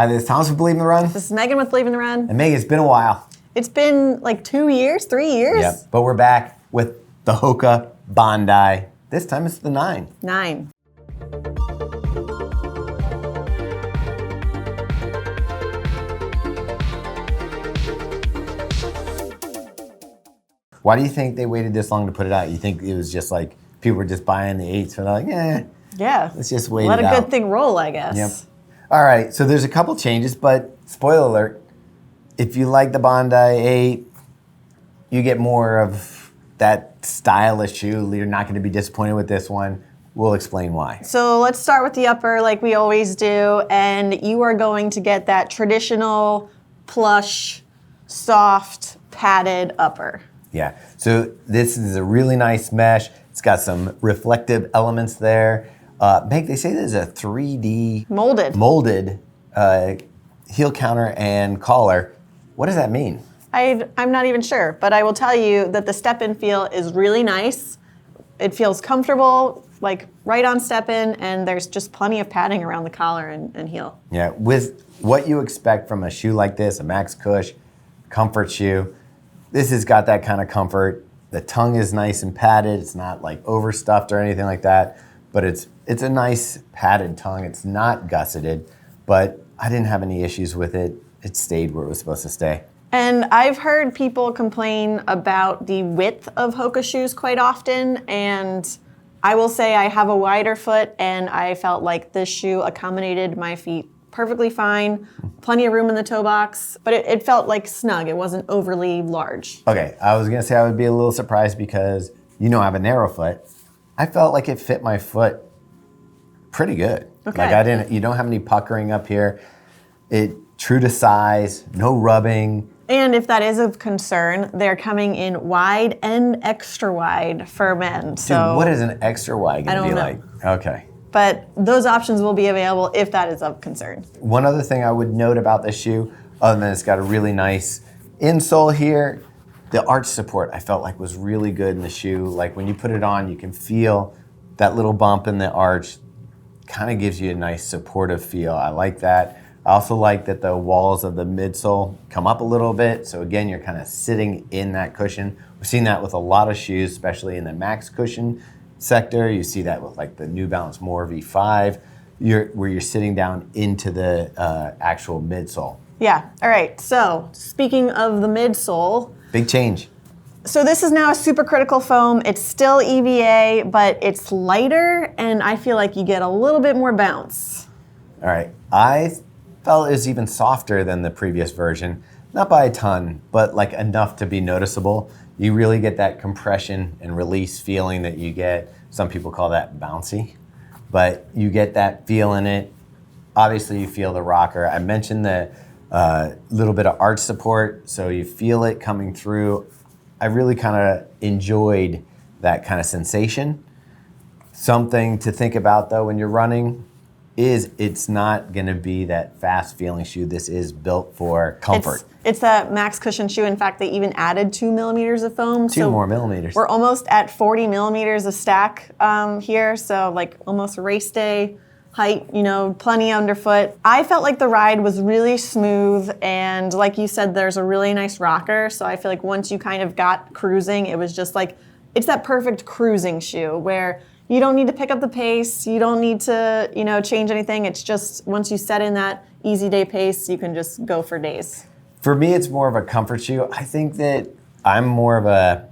Hi, this is Thomas with Believe in the Run. This is Megan with Believe in the Run. And Megan, it's been a while. It's been like 2 years, 3 years? Yep, but we're back with the Hoka Bondi. This time it's the 9. 9. Why do you think they waited this long to put it out? You think it was just like people were just buying the 8s, so they're like, yeah, let's just wait let it a out. good thing roll, I guess. Yep. All right, so there's a couple changes, but spoiler alert, if you like the Bondi 8, you get more of that stylish shoe. You're not going to be disappointed with this one. We'll explain why. So let's start with the upper like we always do, and you are going to get that traditional plush, soft, padded upper. Yeah, so this is a really nice mesh. It's got some reflective elements there. Meg, they say there's a 3D molded heel counter and collar. What does that mean? I'm not even sure, but I will tell you that the step-in feel is really nice. It feels comfortable, like right on step-in, and there's just plenty of padding around the collar and heel. Yeah, with what you expect from a shoe like this, a Max Cush comfort shoe, this has got that kind of comfort. The tongue is nice and padded. It's not like overstuffed or anything like that, but it's a nice padded tongue. It's not gusseted, but I didn't have any issues with it. It stayed where it was supposed to stay. And I've heard people complain about the width of Hoka shoes quite often, and I will say I have a wider foot, and I felt like this shoe accommodated my feet perfectly fine. Plenty of room in the toe box, but it felt like snug. It wasn't overly large. Okay, I was gonna say I would be a little surprised because I have a narrow foot. I felt like it fit my foot pretty good. Okay. Like you don't have any puckering up here. It true to size, no rubbing. And if that is of concern, they're coming in wide and extra wide for men. Dude, what is an extra wide gonna be know. like? Okay. But those options will be available if that is of concern. One other thing I would note about this shoe, other than it's got a really nice insole here, the arch support I felt like was really good in the shoe. Like when you put it on, you can feel that little bump in the arch. Kind of gives you a nice supportive feel. I like that. I also like that the walls of the midsole come up a little bit. So again, you're kind of sitting in that cushion. We've seen that with a lot of shoes, especially in the Max Cushion sector. You see that with like the New Balance More V5, where you're sitting down into the actual midsole. Yeah, all right, so speaking of the midsole. Big change. So this is now a supercritical foam. It's still EVA, but it's lighter, and I feel like you get a little bit more bounce. All right, I felt it was even softer than the previous version. Not by a ton, but like enough to be noticeable. You really get that compression and release feeling that you get. Some people call that bouncy, but you get that feel in it. Obviously, you feel the rocker. I mentioned the little bit of arch support, so you feel it coming through. I really kind of enjoyed that kind of sensation. Something to think about though when you're running is it's not going to be that fast feeling shoe. This is built for comfort. It's that Max Cushion shoe. In fact, they even added 2 millimeters of foam. Two more millimeters. We're almost at 40 millimeters of stack here, so like almost race day height, plenty underfoot. I felt like the ride was really smooth, and like you said, there's a really nice rocker, so I feel like once you kind of got cruising, it was just like, it's that perfect cruising shoe where you don't need to pick up the pace, you don't need to, change anything. It's just once you set in that easy day pace, you can just go for days. For me, it's more of a comfort shoe. I think that I'm more of a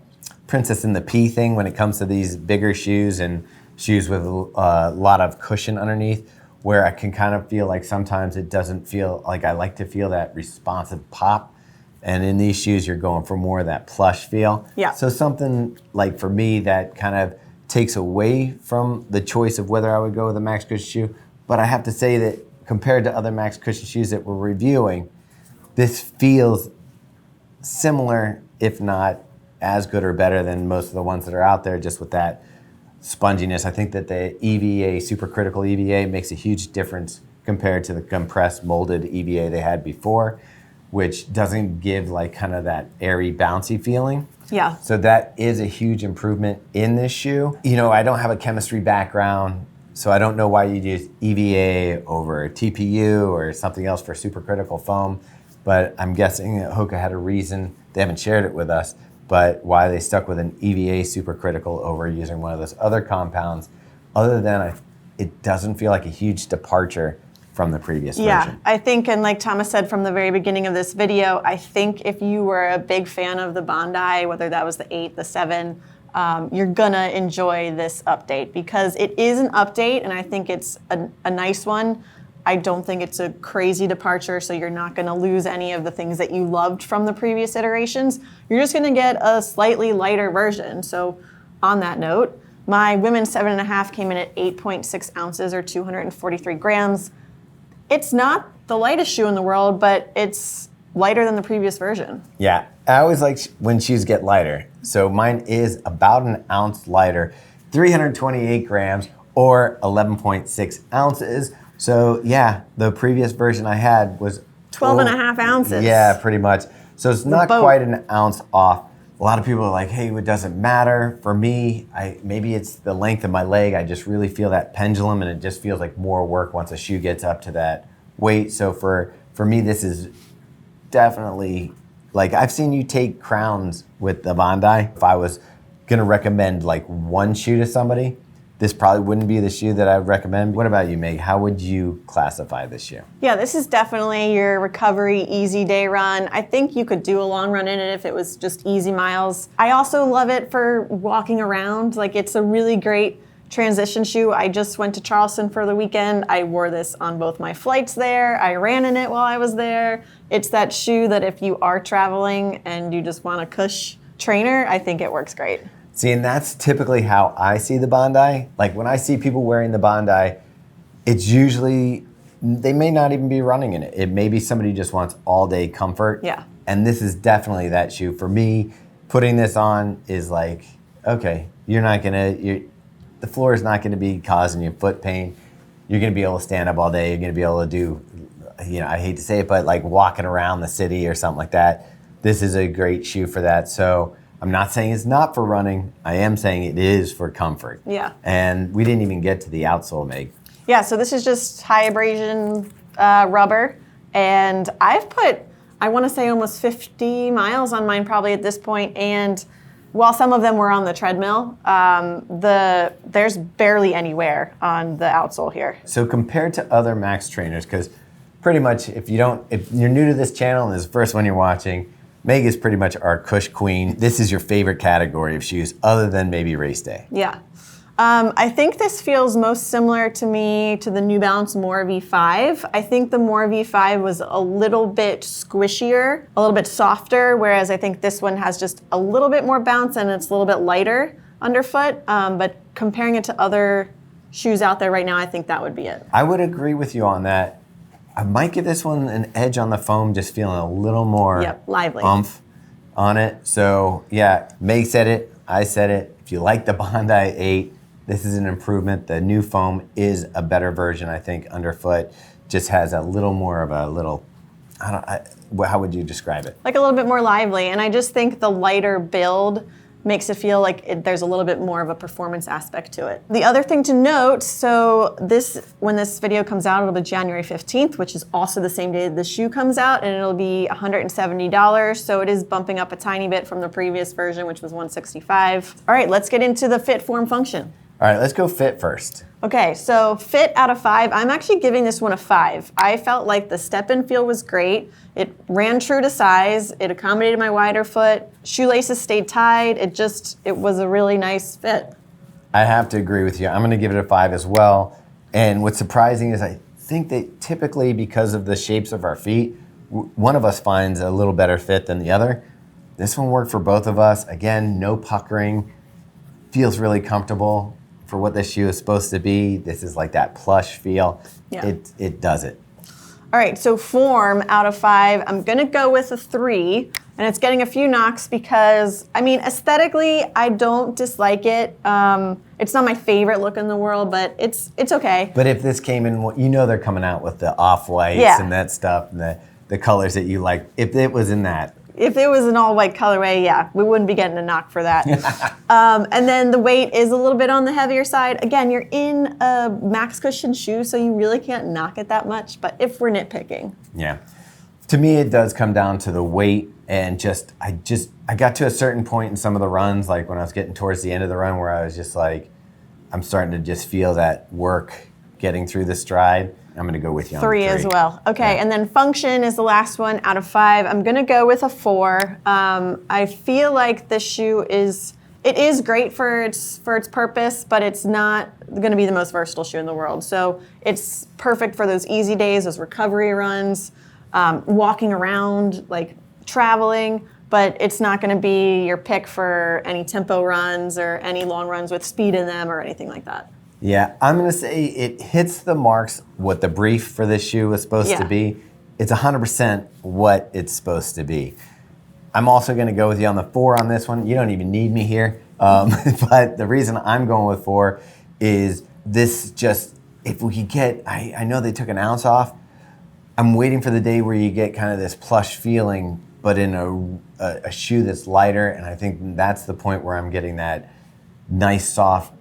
princess in the pea thing when it comes to these bigger shoes and shoes with a lot of cushion underneath, where I can kind of feel like sometimes it doesn't feel like I like to feel that responsive pop. And in these shoes, you're going for more of that plush feel. Yeah. So something like for me that kind of takes away from the choice of whether I would go with a Max Cushion shoe. But I have to say that compared to other Max Cushion shoes that we're reviewing, this feels similar, if not as good or better than most of the ones that are out there, just with that sponginess. I think that the EVA, supercritical EVA, makes a huge difference compared to the compressed molded EVA they had before, which doesn't give like kind of that airy, bouncy feeling. Yeah. So that is a huge improvement in this shoe. I don't have a chemistry background, So I don't know why you'd use EVA over TPU or something else for supercritical foam, but I'm guessing that Hoka had a reason. They haven't shared it with us, but why they stuck with an EVA supercritical over using one of those other compounds. Other than it doesn't feel like a huge departure from the previous version. Yeah, I think, and like Thomas said from the very beginning of this video, I think if you were a big fan of the Bondi, whether that was the 8, the 7, you're gonna enjoy this update because it is an update and I think it's a nice one. I don't think it's a crazy departure, so you're not gonna lose any of the things that you loved from the previous iterations. You're just gonna get a slightly lighter version. So on that note, my women's 7.5 came in at 8.6 ounces or 243 grams. It's not the lightest shoe in the world, but it's lighter than the previous version. Yeah, I always like when shoes get lighter. So mine is about an ounce lighter, 328 grams or 11.6 ounces. So yeah, the previous version I had was 12.5 ounces. Yeah, pretty much. So it's not quite an ounce off. A lot of people are like, hey, it doesn't matter. For me, maybe it's the length of my leg. I just really feel that pendulum and it just feels like more work once a shoe gets up to that weight. So for me, this is definitely, like I've seen you take crowns with the Bondi. If I was gonna recommend like one shoe to somebody, this probably wouldn't be the shoe that I would recommend. What about you, Meg? How would you classify this shoe? Yeah, this is definitely your recovery easy day run. I think you could do a long run in it if it was just easy miles. I also love it for walking around. Like it's a really great transition shoe. I just went to Charleston for the weekend. I wore this on both my flights there. I ran in it while I was there. It's that shoe that if you are traveling and you just want a cush trainer, I think it works great. See, and that's typically how I see the Bondi. Like when I see people wearing the Bondi, it's usually, they may not even be running in it. It may be somebody who just wants all day comfort. Yeah. And this is definitely that shoe. For me, putting this on is like, okay, the floor is not gonna be causing you foot pain. You're gonna be able to stand up all day. You're gonna be able to do, I hate to say it, but like walking around the city or something like that. This is a great shoe for that. So I'm not saying it's not for running. I am saying it is for comfort. Yeah. And we didn't even get to the outsole, Meg. Yeah, so this is just high abrasion rubber. And I've put, I want to say almost 50 miles on mine probably at this point. And while some of them were on the treadmill, there's barely any wear on the outsole here. So compared to other Max trainers, because pretty much if you're new to this channel and this is the first one you're watching, Meg is pretty much our cush queen. This is your favorite category of shoes other than maybe race day. Yeah. I think this feels most similar to me to the New Balance More V5. I think the More V5 was a little bit squishier, a little bit softer, whereas I think this one has just a little bit more bounce and it's a little bit lighter underfoot. But comparing it to other shoes out there right now, I think that would be it. I would agree with you on that. I might give this one an edge on the foam, just feeling a little more lively oomph on it. So yeah, Meg said it, I said it. If you like the Bondi 8, this is an improvement. The new foam is a better version, I think, underfoot. Just has a little more of how would you describe it? Like a little bit more lively. And I just think the lighter build makes it feel like there's a little bit more of a performance aspect to it. The other thing to note, so when this video comes out, it'll be January 15th, which is also the same day the shoe comes out, and it'll be $170. So it is bumping up a tiny bit from the previous version, which was $165. All right, let's get into the fit, form, function. All right, let's go fit first. Okay, so fit out of 5, I'm actually giving this one a 5. I felt like the step-in feel was great. It ran true to size. It accommodated my wider foot. Shoelaces stayed tied. It was a really nice fit. I have to agree with you. I'm gonna give it a 5 as well. And what's surprising is I think that typically because of the shapes of our feet, one of us finds a little better fit than the other. This one worked for both of us. Again, no puckering. Feels really comfortable. For what this shoe is supposed to be, this is like that plush feel. Yeah. It does it. All right, so form out of 5, I'm gonna go with a 3, and it's getting a few knocks because, I mean, aesthetically, I don't dislike it. It's not my favorite look in the world, but it's okay. But if this came in, they're coming out with the off-whites and that stuff, and the colors that you like. If it was in that, if it was an all white colorway, yeah, we wouldn't be getting a knock for that. And then the weight is a little bit on the heavier side. Again, you're in a max cushion shoe, so you really can't knock it that much. But if we're nitpicking. Yeah. To me, it does come down to the weight and I got to a certain point in some of the runs, like when I was getting towards the end of the run where I was just like, I'm starting to just feel that work getting through the stride. I'm going to go with you on 3 as well. Okay, yeah. And then function is the last one out of 5. I'm going to go with a 4. I feel like this shoe is great for its purpose, but it's not going to be the most versatile shoe in the world. So it's perfect for those easy days, those recovery runs, walking around, like traveling, but it's not going to be your pick for any tempo runs or any long runs with speed in them or anything like that. Yeah, I'm going to say it hits the marks what the brief for this shoe was supposed to be. It's 100% what it's supposed to be. I'm also going to go with you on the 4 on this one. You don't even need me here. But the reason I'm going with 4 is this just, if we could get, I know they took an ounce off. I'm waiting for the day where you get kind of this plush feeling, but in a shoe that's lighter. And I think that's the point where I'm getting that nice soft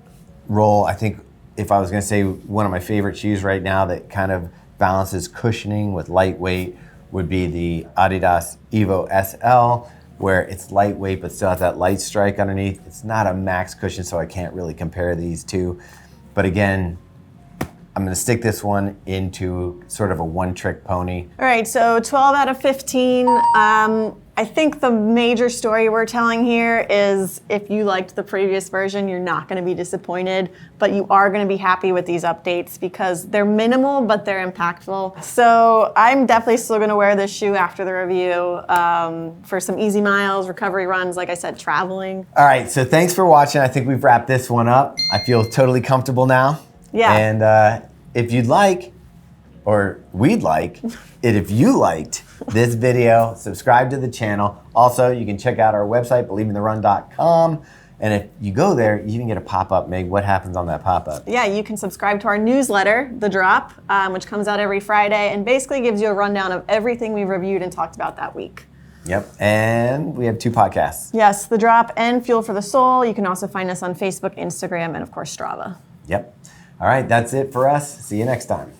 roll. I think if I was going to say one of my favorite shoes right now that kind of balances cushioning with lightweight would be the Adidas Evo SL, where it's lightweight but still has that light strike underneath. It's not a max cushion, so I can't really compare these two. But again, I'm going to stick this one into sort of a one-trick pony. All right, so 12 out of 15. I think the major story we're telling here is if you liked the previous version, you're not going to be disappointed, but you are going to be happy with these updates because they're minimal, but they're impactful. So I'm definitely still going to wear this shoe after the review for some easy miles, recovery runs, like I said, traveling. All right, so thanks for watching. I think we've wrapped this one up. I feel totally comfortable now. Yeah. And if you'd like, or we'd like, it if you liked this video, subscribe to the channel. Also, you can check out our website, believeintherun.com. And if you go there, you can get a pop-up. Meg, what happens on that pop-up? Yeah, you can subscribe to our newsletter, The Drop, which comes out every Friday and basically gives you a rundown of everything we've reviewed and talked about that week. Yep, and we have 2 podcasts. Yes, The Drop and Fuel for the Soul. You can also find us on Facebook, Instagram, and of course, Strava. Yep. All right, that's it for us. See you next time.